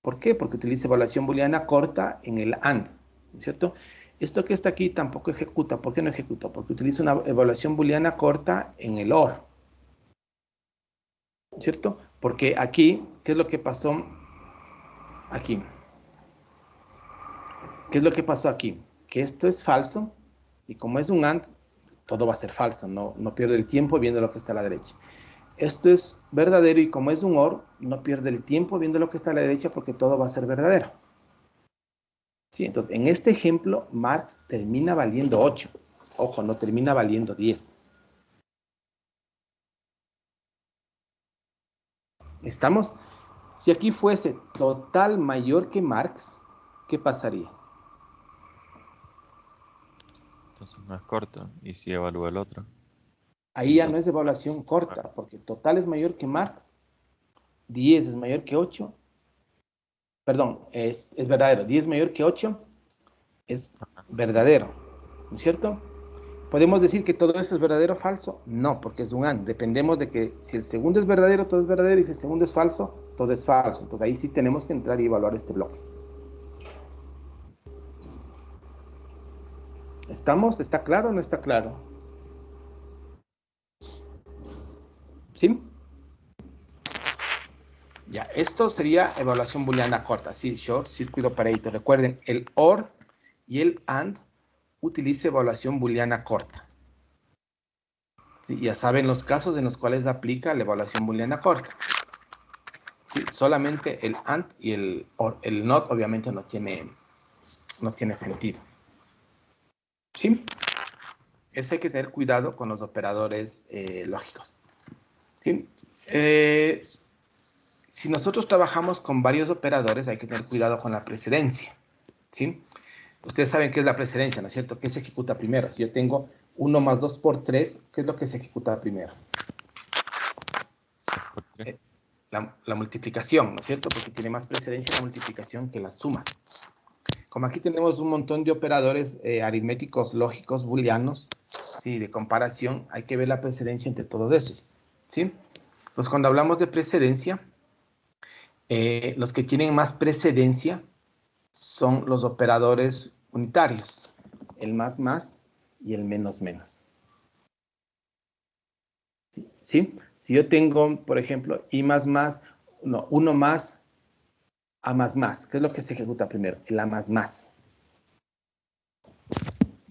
¿Por qué? Porque utiliza evaluación booleana corta en el AND, ¿no es cierto? Esto que está aquí tampoco ejecuta. ¿Por qué no ejecuta? Porque utiliza una evaluación booleana corta en el OR, ¿cierto? Porque aquí, ¿qué es lo que pasó aquí? ¿Qué es lo que pasó aquí? Que esto es falso y como es un AND, todo va a ser falso, no pierde el tiempo viendo lo que está a la derecha. Esto es verdadero y como es un OR, no pierde el tiempo viendo lo que está a la derecha porque todo va a ser verdadero. Sí, entonces, en este ejemplo, marks termina valiendo 8. Ojo, no termina valiendo 10. ¿Estamos? Si aquí fuese total mayor que Marx, ¿qué pasaría? Entonces no es corto. ¿Y si evalúa el otro? Ahí ya no Entonces, es evaluación corta, porque total es mayor que Marx, 10 es mayor que 8, perdón, es verdadero, 10 es mayor que 8, es verdadero, ¿no es cierto? ¿Podemos decir que todo eso es verdadero o falso? No, porque es un AND. Dependemos de que si el segundo es verdadero, todo es verdadero, y si el segundo es falso, todo es falso. Entonces ahí sí tenemos que entrar y evaluar este bloque. ¿Estamos? ¿Está claro o no está claro? ¿Sí? Ya, esto sería evaluación booleana corta, sí, short circuit operator. Recuerden, el OR y el AND utiliza evaluación booleana corta. Sí, ya saben los casos en los cuales aplica la evaluación booleana corta. Sí, solamente el AND y el OR. El NOT obviamente no tiene sentido. ¿Sí? Eso hay que tener cuidado con los operadores lógicos. ¿Sí? Si nosotros trabajamos con varios operadores, hay que tener cuidado con la precedencia. ¿Sí? Ustedes saben qué es la precedencia, ¿no es cierto? ¿Qué se ejecuta primero? Si yo tengo 1 más 2 por 3, ¿qué es lo que se ejecuta primero? ¿por qué? La multiplicación, ¿no es cierto? Porque tiene más precedencia la multiplicación que las sumas. Como aquí tenemos un montón de operadores aritméticos, lógicos, booleanos, ¿sí? De comparación, hay que ver la precedencia entre todos esos. ¿Sí? Pues cuando hablamos de precedencia, los que tienen más precedencia son los operadores unitarios, el más y el menos. ¿Sí? Si yo tengo, por ejemplo, no, 1 más, A más, ¿qué es lo que se ejecuta primero? El A más.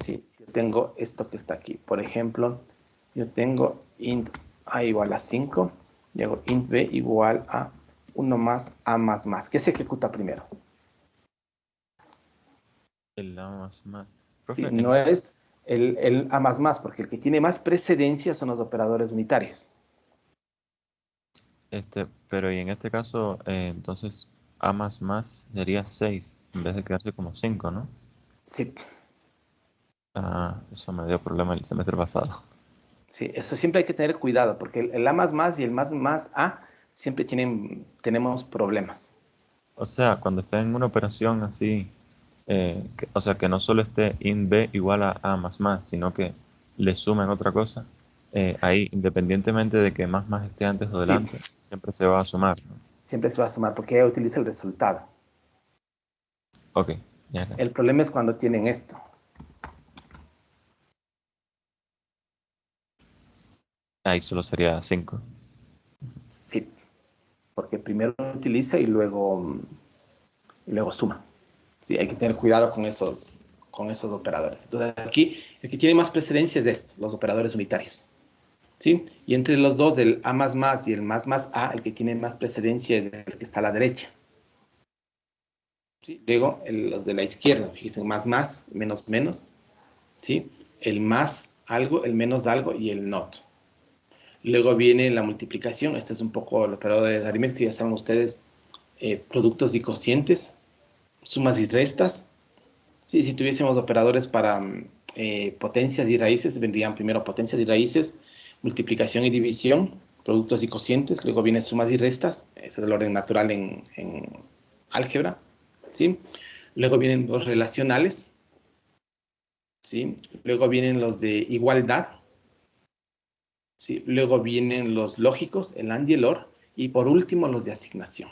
¿Sí? Yo tengo esto que está aquí. Por ejemplo, yo tengo int A igual a 5, y hago int B igual a 1 más A más. ¿Qué se ejecuta primero? El A más. Sí, Profe, no es el A más, porque el que tiene más precedencia son los operadores unitarios. pero y en este caso, entonces A más sería 6 en vez de quedarse como 5, ¿no? Sí, Ah, eso me dio problema el semestre pasado. sí, eso siempre hay que tener cuidado, porque el A más y el más A siempre tenemos problemas. O sea, cuando está en una operación así, o sea, que no solo esté int b igual a A más, sino que le sumen otra cosa, ahí, independientemente de que más esté antes o Sí, delante, siempre se va a sumar, ¿no? siempre se va a sumar, porque ella utiliza el resultado. Ok, ya, ya. El problema es cuando tienen esto. Ahí solo sería 5. Sí, porque primero utiliza y luego suma. Sí, hay que tener cuidado con esos operadores. Entonces aquí, el que tiene más precedencia es esto, los operadores unitarios. ¿Sí? Y entre los dos, el A más y el más A, el que tiene más precedencia es el que está a la derecha. ¿Sí? Luego, los de la izquierda, fíjense, más, menos, ¿sí? El más algo, el menos algo y el not. Luego viene la multiplicación, este es un poco el operador de aritmética, ya saben ustedes, productos y cocientes, sumas y restas. Sí, si tuviésemos operadores para potencias y raíces, vendrían primero potencias y raíces, multiplicación y división, productos y cocientes, luego vienen sumas y restas, ese es el orden natural en álgebra, ¿sí? Luego vienen los relacionales, ¿sí? Luego vienen los de igualdad, ¿sí? Luego vienen los lógicos, el AND y el OR, y por último los de asignación.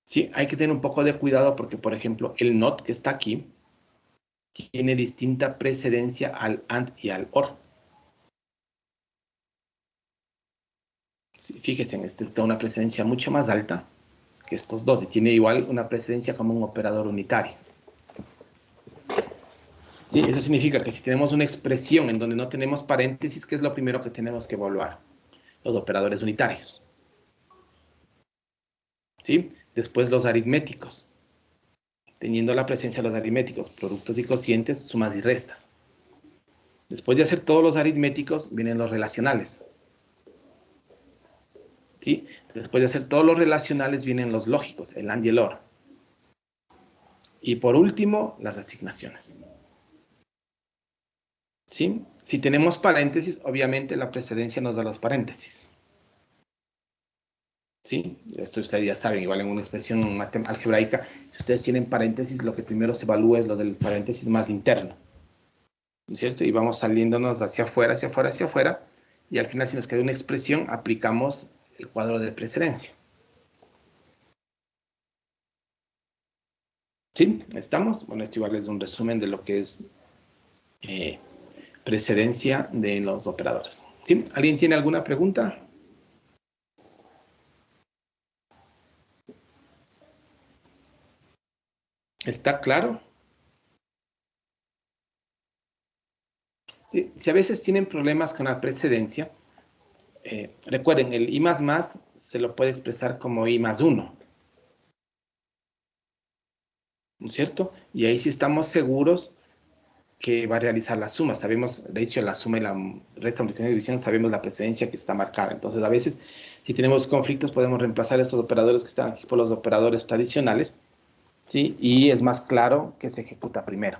Sí, hay que tener un poco de cuidado porque, por ejemplo, el NOT que está aquí tiene distinta precedencia al AND y al OR. Sí, fíjense, en este está una precedencia mucho más alta que estos dos y tiene igual una precedencia como un operador unitario. ¿Sí? Eso significa que si tenemos una expresión en donde no tenemos paréntesis, ¿qué es lo primero que tenemos que evaluar? Los operadores unitarios. ¿Sí? Después los aritméticos. Teniendo la presencia de los aritméticos, productos y cocientes, sumas y restas. Después de hacer todos los aritméticos, vienen los relacionales. ¿sí? Después de hacer todos los relacionales vienen los lógicos, el AND y el OR. Y por último, las asignaciones. ¿Sí? Si tenemos paréntesis, obviamente la precedencia nos da los paréntesis. ¿Sí? Esto ustedes ya saben, igual en una expresión algebraica, si ustedes tienen paréntesis, lo que primero se evalúa es lo del paréntesis más interno. ¿No es cierto? Y vamos saliéndonos hacia afuera, hacia afuera, hacia afuera, y al final si nos queda una expresión, aplicamos el cuadro de precedencia. ¿Sí? ¿Estamos? Bueno, esto igual es un resumen de lo que es precedencia de los operadores. ¿Sí? ¿Alguien tiene alguna pregunta? ¿Está claro? Sí, si a veces tienen problemas con la precedencia, recuerden, el I++ se lo puede expresar como I+1. ¿No es cierto? Y ahí sí estamos seguros que va a realizar la suma. Sabemos, de hecho, la suma y la resta, multiplicación y división, sabemos la precedencia que está marcada. Entonces, a veces, si tenemos conflictos, podemos reemplazar estos operadores que están aquí por los operadores tradicionales, ¿sí? Y es más claro que se ejecuta primero.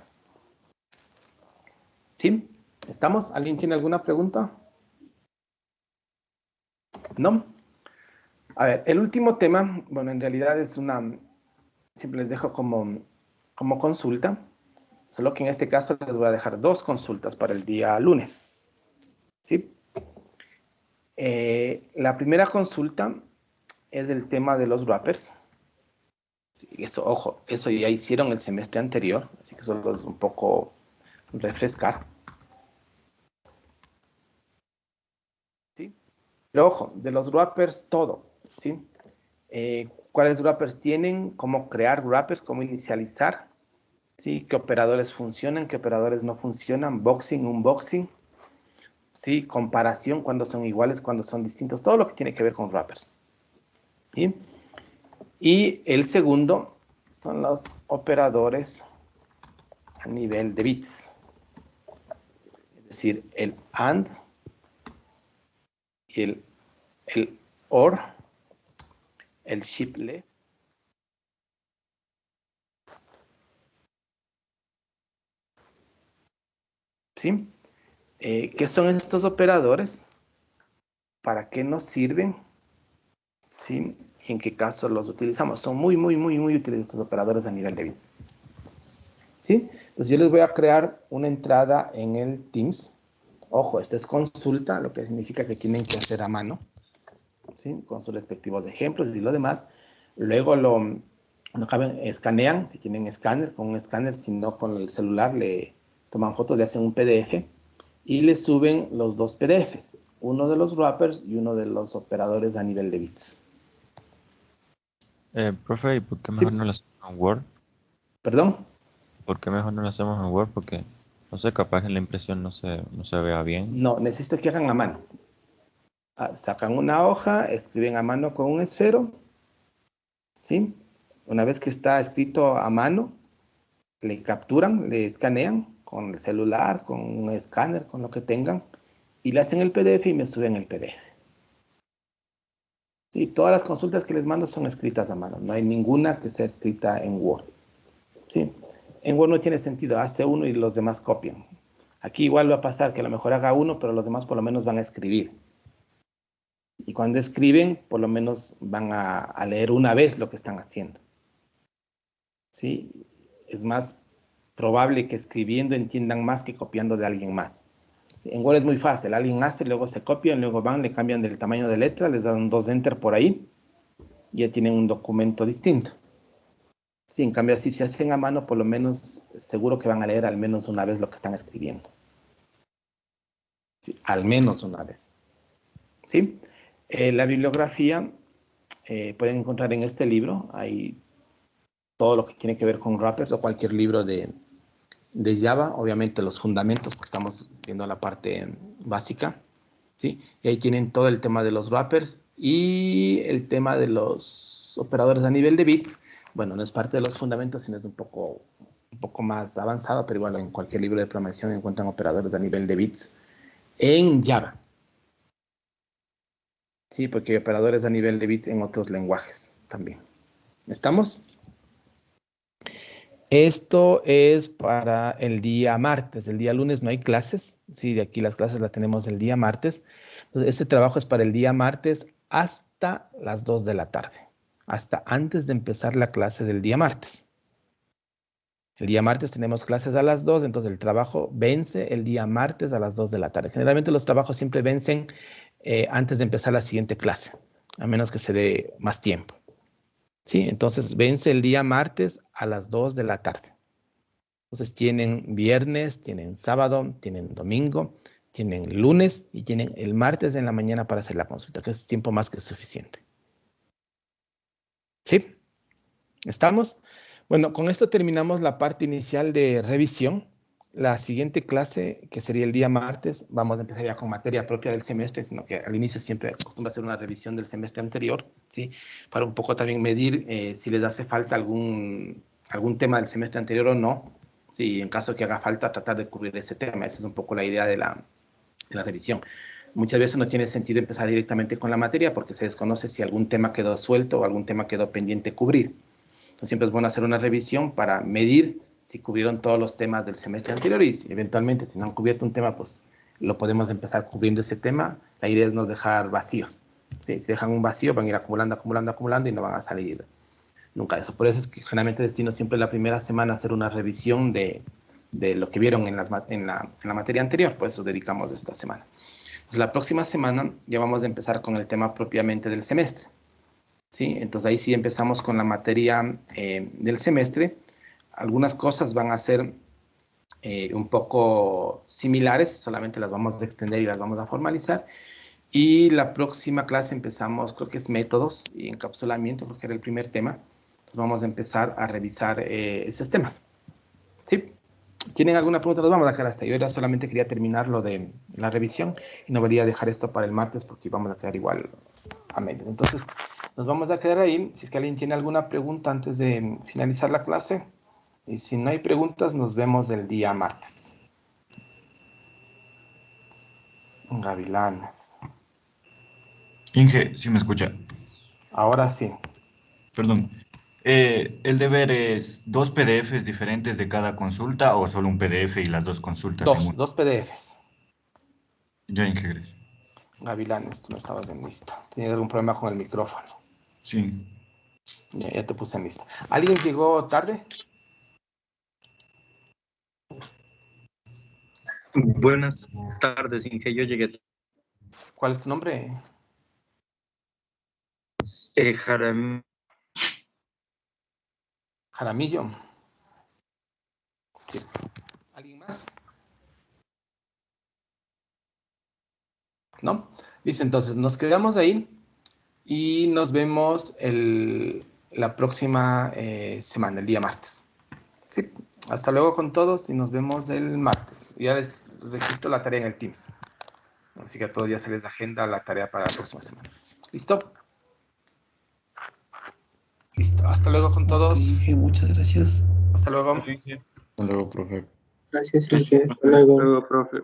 ¿Sí? ¿Estamos? ¿Alguien tiene alguna pregunta? ¿No? A ver, el último tema, bueno, en realidad es una, siempre les dejo como consulta, solo que en este caso les voy a dejar 2 consultas para el día lunes. ¿Sí? La primera consulta es del tema de los wrappers. Sí, eso, ojo, eso ya hicieron el semestre anterior, así que solo es un poco refrescar. ¿Sí? Pero ojo, de los wrappers todo, ¿sí? ¿Cuáles wrappers tienen? ¿Cómo crear wrappers? ¿Cómo inicializar? ¿Sí? ¿Qué operadores funcionan? ¿Qué operadores no funcionan? Boxing, unboxing. ¿Sí? Comparación, cuando son iguales, cuando son distintos. Todo lo que tiene que ver con wrappers. ¿Sí? Y el segundo son los operadores a nivel de bits. Es decir, el AND y el OR, el shift left. ¿Sí? ¿Qué son estos operadores? ¿Para qué nos sirven? ¿Sí? ¿Y en qué caso los utilizamos? Son muy, muy, muy, muy útiles estos operadores a nivel de bits. ¿Sí? Entonces yo les voy a crear una entrada en el Teams. Ojo, esta es consulta, lo que significa que tienen que hacer a mano, ¿sí? Con sus respectivos ejemplos y lo demás. Luego escanean, si tienen escáner, con un escáner, si no con el celular, le toman fotos, le hacen un PDF y le suben los 2 PDFs, uno de los wrappers y uno de los operadores a nivel de bits. Profe, ¿y por qué ¿Sí? mejor no lo hacemos en Word? ¿Perdón? ¿Por qué mejor no lo hacemos en Word? Porque, no sé, capaz en la impresión no se vea bien. No, necesito que hagan a mano. Sacan una hoja, escriben a mano con un esfero, ¿sí? Una vez que está escrito a mano, le capturan, le escanean con el celular, con un escáner, con lo que tengan, y le hacen el PDF y me suben el PDF. Y todas las consultas que les mando son escritas a mano, no hay ninguna que sea escrita en Word. ¿Sí? En Word no tiene sentido, hace uno y los demás copian. Aquí igual va a pasar que a lo mejor haga uno, pero los demás por lo menos van a escribir. Y cuando escriben, por lo menos van a leer una vez lo que están haciendo. ¿Sí? Es más probable que escribiendo entiendan más que copiando de alguien más. En Word es muy fácil, alguien hace, luego se copian, luego van, le cambian del tamaño de letra, les dan 2 enter por ahí, y ya tienen un documento distinto. Sí, en cambio, si se hacen a mano, por lo menos seguro que van a leer al menos una vez lo que están escribiendo. Sí, al menos una vez. ¿Sí? La bibliografía pueden encontrar en este libro, hay todo lo que tiene que ver con wrappers o cualquier libro de Java, obviamente los fundamentos, porque estamos viendo la parte básica, ¿sí? Y ahí tienen todo el tema de los wrappers y el tema de los operadores a nivel de bits. Bueno, no es parte de los fundamentos, sino es un poco más avanzado, pero igual en cualquier libro de programación encuentran operadores a nivel de bits en Java. Sí, porque hay operadores a nivel de bits en otros lenguajes también. ¿Estamos? Esto es para el día martes. El día lunes no hay clases. Sí, de aquí las clases las tenemos el día martes. Entonces, este trabajo es para el día martes hasta las 2 de la tarde. Hasta antes de empezar la clase del día martes. El día martes tenemos clases a las 2, entonces el trabajo vence el día martes a las 2 de la tarde. Generalmente los trabajos siempre vencen antes de empezar la siguiente clase, a menos que se dé más tiempo. Sí, entonces vence el día martes a las 2 de la tarde. Entonces tienen viernes, tienen sábado, tienen domingo, tienen lunes y tienen el martes en la mañana para hacer la consulta, que es tiempo más que suficiente. ¿Sí? ¿Estamos? Bueno, con esto terminamos la parte inicial de revisión. La siguiente clase, que sería el día martes, vamos a empezar ya con materia propia del semestre, sino que al inicio siempre acostumbra hacer una revisión del semestre anterior, ¿sí? Para un poco también medir si les hace falta algún tema del semestre anterior o no. Sí, en caso que haga falta, tratar de cubrir ese tema. Esa es un poco la idea de la revisión. Muchas veces no tiene sentido empezar directamente con la materia porque se desconoce si algún tema quedó suelto o algún tema quedó pendiente cubrir. Entonces siempre es bueno hacer una revisión para medir si cubrieron todos los temas del semestre anterior y si, eventualmente si no han cubierto un tema, pues lo podemos empezar cubriendo ese tema. La idea es no dejar vacíos. ¿Sí? Si dejan un vacío van a ir acumulando, acumulando, acumulando y no van a salir nunca de eso. Por eso es que generalmente destino siempre la primera semana a hacer una revisión de lo que vieron en la materia anterior. Por eso dedicamos esta semana. Pues la próxima semana ya vamos a empezar con el tema propiamente del semestre. ¿Sí? Entonces ahí sí empezamos con la materia del semestre. Algunas cosas van a ser un poco similares, solamente las vamos a extender y las vamos a formalizar. Y la próxima clase empezamos, creo que es métodos y encapsulamiento, creo que era el primer tema. Entonces vamos a empezar a revisar esos temas. ¿Sí? ¿Tienen alguna pregunta? Los vamos a dejar hasta ahí. Yo era solamente quería terminar lo de la revisión y no quería dejar esto para el martes porque vamos a quedar igual a medio. Entonces, nos vamos a quedar ahí. Si es que alguien tiene alguna pregunta antes de finalizar la clase. Y si no hay preguntas, nos vemos el día martes. Gavilanes. Inge, si me escucha. Ahora sí. Perdón. ¿El deber es 2 PDFs diferentes de cada consulta o solo un PDF y las 2 consultas en uno? Dos PDFs. Ya, Inge, gracias. Gavilanes, tú no estabas en lista. Tenías algún problema con el micrófono. Sí. Ya te puse en lista. ¿Alguien llegó tarde? Buenas tardes, Inge. Yo llegué. ¿Cuál es tu nombre? Jaramillo. Sí. ¿Alguien más? ¿No? Listo, entonces nos quedamos ahí y nos vemos la próxima semana, el día martes. Sí, hasta luego con todos y nos vemos el martes. Ya les registro la tarea en el Teams. Así que a todos ya se les agenda la tarea para la próxima semana. ¿Listo? Listo, hasta luego con todos. Okay, muchas gracias. Hasta luego. Hasta luego, profe. Gracias, Inge. Hasta luego. Luego, profe.